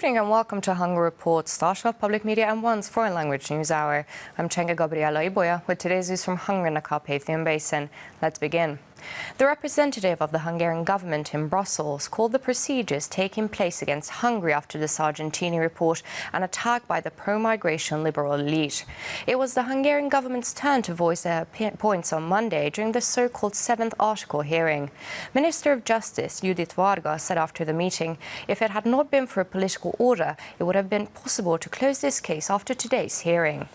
evening and welcome to Hungary Report, starting off Public Media M1's foreign language news hour. I'm Csenga Gabriela Iboya with today's news from Hungary and the Carpathian Basin. Let's begin. The representative of the Hungarian government in Brussels called the procedures taking place against Hungary after the Sargentini report an attack by the pro-migration liberal elite. It was the Hungarian government's turn to voice their points on Monday during the so-called 7th article hearing. Minister of Justice Judit Varga said after the meeting, if it had not been for a political order, it would have been possible to close this case after today's hearing.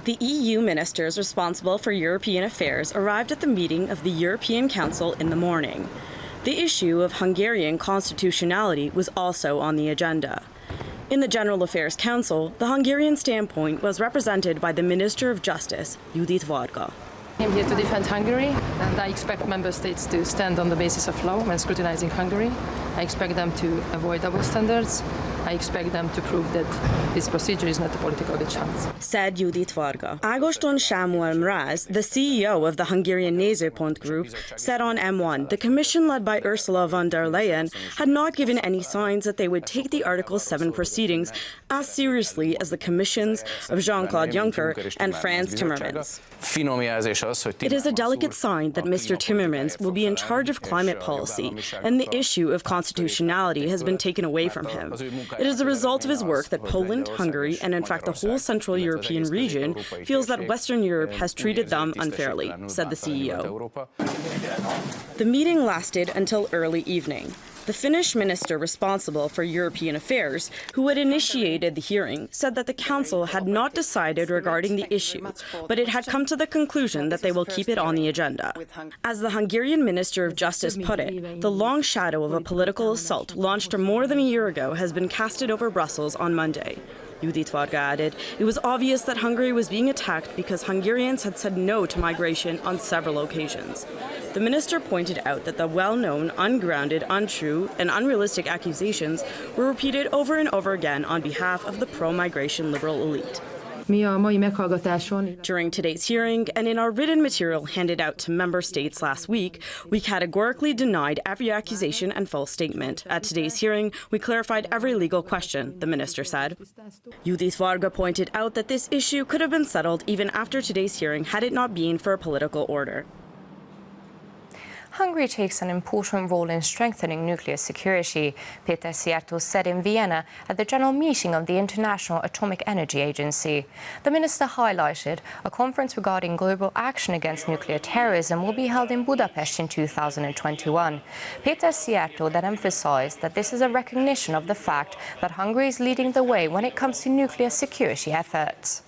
The EU ministers responsible for European affairs arrived at the meeting of the European Council in the morning. The issue of Hungarian constitutionality was also on the agenda. In the General Affairs Council, the Hungarian standpoint was represented by the Minister of Justice, Judit Varga. I'm here to defend Hungary, and I expect member states to stand on the basis of law when scrutinizing Hungary. I expect them to avoid double standards. I expect them to prove that this procedure is not a political chance. Said Judit Varga. Ágoston Sámuel Mraz, the CEO of the Hungarian Nézőpont Group, said on M1 the commission led by Ursula von der Leyen had not given any signs that they would take the Article 7 proceedings as seriously as the commissions of Jean-Claude Juncker and Franz Timmermans. It is a delicate sign that Mr. Timmermans will be in charge of climate policy, and the issue of constitutionality has been taken away from him. It is the result of his work that Poland, Hungary, and in fact the whole Central European region feels that Western Europe has treated them unfairly, said the CEO. The meeting lasted until early evening. The Finnish minister responsible for European affairs, who had initiated the hearing, said that the Council had not decided regarding the issue, but it had come to the conclusion that they will keep it on the agenda. As the Hungarian Minister of Justice put it, the long shadow of a political assault launched more than a year ago has been casted over Brussels on Monday. Judit Varga added, it was obvious that Hungary was being attacked because Hungarians had said no to migration on several occasions. The minister pointed out that the well-known, ungrounded, untrue, and unrealistic accusations were repeated over and over again on behalf of the pro-migration liberal elite. During today's hearing and in our written material handed out to member states last week, we categorically denied every accusation and false statement. At today's hearing, we clarified every legal question, the minister said. Judit Varga pointed out that this issue could have been settled even after today's hearing had it not been for a political order. Hungary takes an important role in strengthening nuclear security, Péter Szijjártó said in Vienna at the general meeting of the International Atomic Energy Agency. The minister highlighted a conference regarding global action against nuclear terrorism will be held in Budapest in 2021. Péter Szijjártó then emphasized that this is a recognition of the fact that Hungary is leading the way when it comes to nuclear security efforts.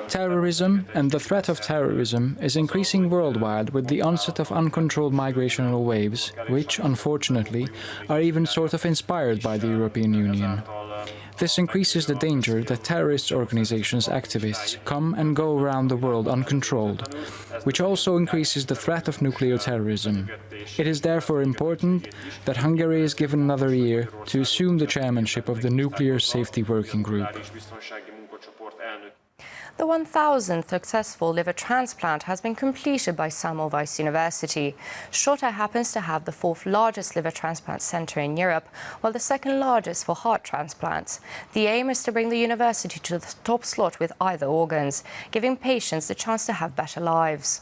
Terrorism and the threat of terrorism is increasing worldwide with the onset of uncontrolled migrational waves, which, unfortunately, are even sort of inspired by the European Union. This increases the danger that terrorist organizations' activists come and go around the world uncontrolled, which also increases the threat of nuclear terrorism. It is therefore important that Hungary is given another year to assume the chairmanship of the Nuclear Safety Working Group. The 1,000th successful liver transplant has been completed by Semmelweis University. Schrotter happens to have the 4th largest liver transplant center in Europe, while the 2nd largest for heart transplants. The aim is to bring the university to the top slot with either organs, giving patients the chance to have better lives.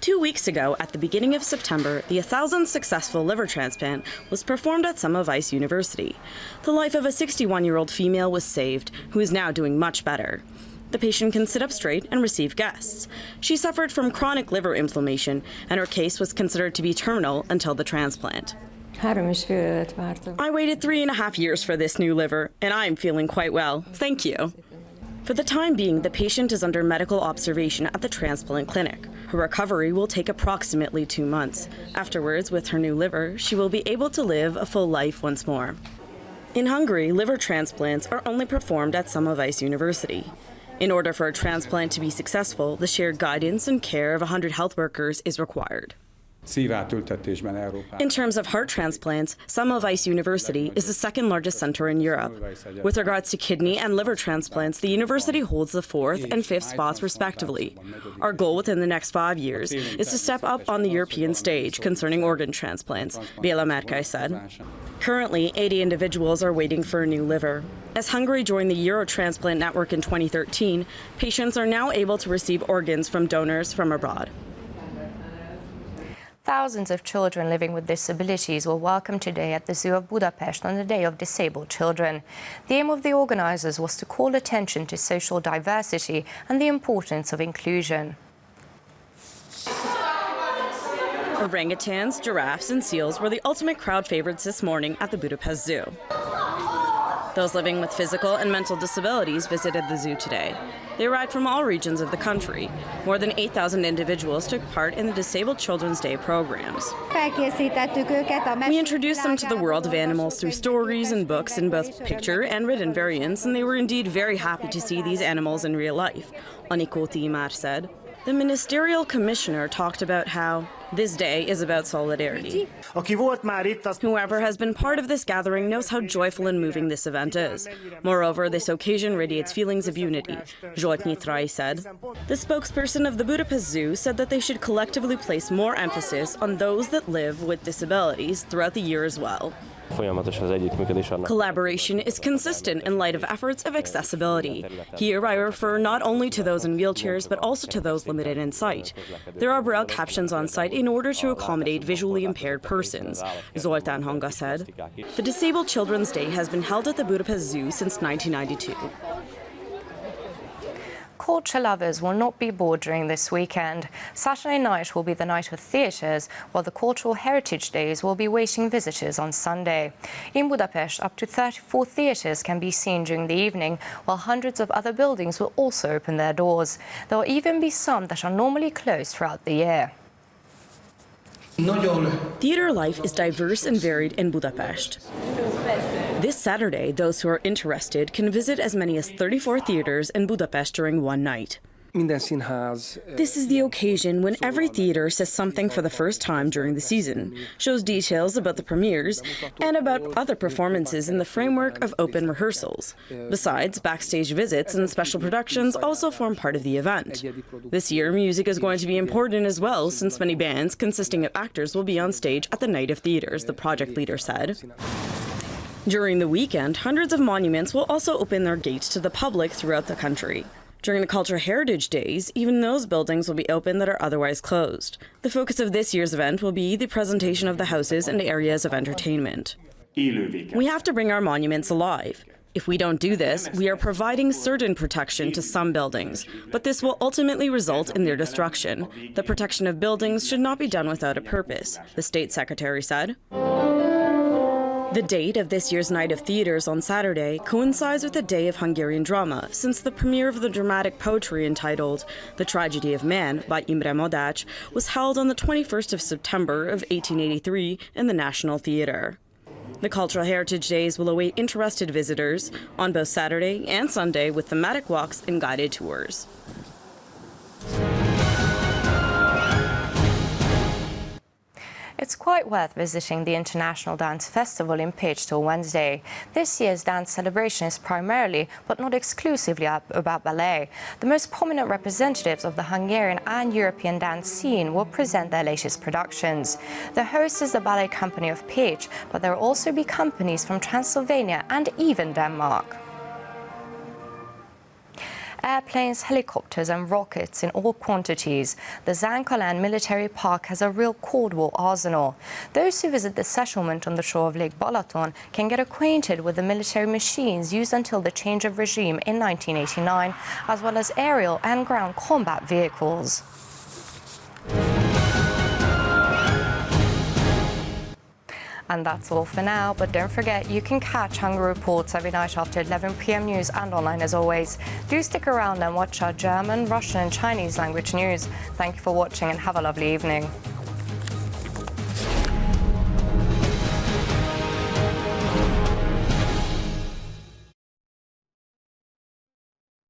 2 weeks ago, at the beginning of September, the 1,000th successful liver transplant was performed at Semmelweis University. The life of a 61-year-old female was saved, who is now doing much better. The patient can sit up straight and receive guests. She suffered from chronic liver inflammation, and her case was considered to be terminal until the transplant. I waited 3.5 years for this new liver, and I'm feeling quite well. Thank you. For the time being, the patient is under medical observation at the transplant clinic. Her recovery will take approximately 2 months. Afterwards, with her new liver, she will be able to live a full life once more. In Hungary, liver transplants are only performed at Semmelweis University. In order for a transplant to be successful, the shared guidance and care of 100 health workers is required. In terms of heart transplants, Semmelweis University is the second largest center in Europe. With regards to kidney and liver transplants, the university holds the 4th and 5th spots respectively. Our goal within the next 5 years is to step up on the European stage concerning organ transplants, Béla Merkely said. Currently, 80 individuals are waiting for a new liver. As Hungary joined the Eurotransplant network in 2013, patients are now able to receive organs from donors from abroad. Thousands of children living with disabilities were welcomed today at the Zoo of Budapest on the Day of Disabled Children. The aim of the organizers was to call attention to social diversity and the importance of inclusion. Orangutans, giraffes, and seals were the ultimate crowd favorites this morning at the Budapest Zoo. Those living with physical and mental disabilities visited the zoo today. They arrived from all regions of the country. More than 8,000 individuals took part in the Disabled Children's Day programs. We introduced them to the world of animals through stories and books in both picture and written variants, and they were indeed very happy to see these animals in real life, Anikó Tímár said. The ministerial commissioner talked about how this day is about solidarity. Whoever has been part of this gathering knows how joyful and moving this event is. Moreover, this occasion radiates feelings of unity, Zsolt Nyitrai said. The spokesperson of the Budapest Zoo said that they should collectively place more emphasis on those that live with disabilities throughout the year as well. Collaboration is consistent in light of efforts of accessibility. Here I refer not only to those in wheelchairs but also to those limited in sight. There are braille captions on site in order to accommodate visually impaired persons, Zoltán Hanga said. The Disabled Children's Day has been held at the Budapest Zoo since 1992. Culture lovers will not be bored during this weekend. Saturday night will be the night of theatres, while the Cultural Heritage Days will be waiting visitors on Sunday. In Budapest, up to 34 theatres can be seen during the evening, while hundreds of other buildings will also open their doors. There will even be some that are normally closed throughout the year. Theatre life is diverse and varied in Budapest. This Saturday, those who are interested can visit as many as 34 theatres in Budapest during one night. This is the occasion when every theatre says something for the first time during the season, shows details about the premieres, and about other performances in the framework of open rehearsals. Besides, backstage visits and special productions also form part of the event. This year, music is going to be important as well, since many bands consisting of actors will be on stage at the Night of Theatres, the project leader said. During the weekend, hundreds of monuments will also open their gates to the public throughout the country. During the Cultural Heritage Days, even those buildings will be open that are otherwise closed. The focus of this year's event will be the presentation of the houses and areas of entertainment. We have to bring our monuments alive. If we don't do this, we are providing certain protection to some buildings, but this will ultimately result in their destruction. The protection of buildings should not be done without a purpose, the State Secretary said. The date of this year's Night of Theatres on Saturday coincides with the Day of Hungarian Drama, since the premiere of the dramatic poetry entitled The Tragedy of Man by Imre Modács was held on the 21st of September of 1883 in the National Theatre. The Cultural Heritage Days will await interested visitors on both Saturday and Sunday with thematic walks and guided tours. It's quite worth visiting the International Dance Festival in Pécs till Wednesday. This year's dance celebration is primarily, but not exclusively, about ballet. The most prominent representatives of the Hungarian and European dance scene will present their latest productions. The host is the Ballet Company of Pécs, but there will also be companies from Transylvania and even Denmark. Airplanes, helicopters and rockets in all quantities. The Zankolan Military Park has a real Cold War arsenal. Those who visit the settlement on the shore of Lake Balaton can get acquainted with the military machines used until the change of regime in 1989, as well as aerial and ground combat vehicles. And that's all for now, but don't forget you can catch Hungary Reports every night after 11 p.m. news and online as always. Do stick around and watch our German, Russian and Chinese language news. Thank you for watching and have a lovely evening.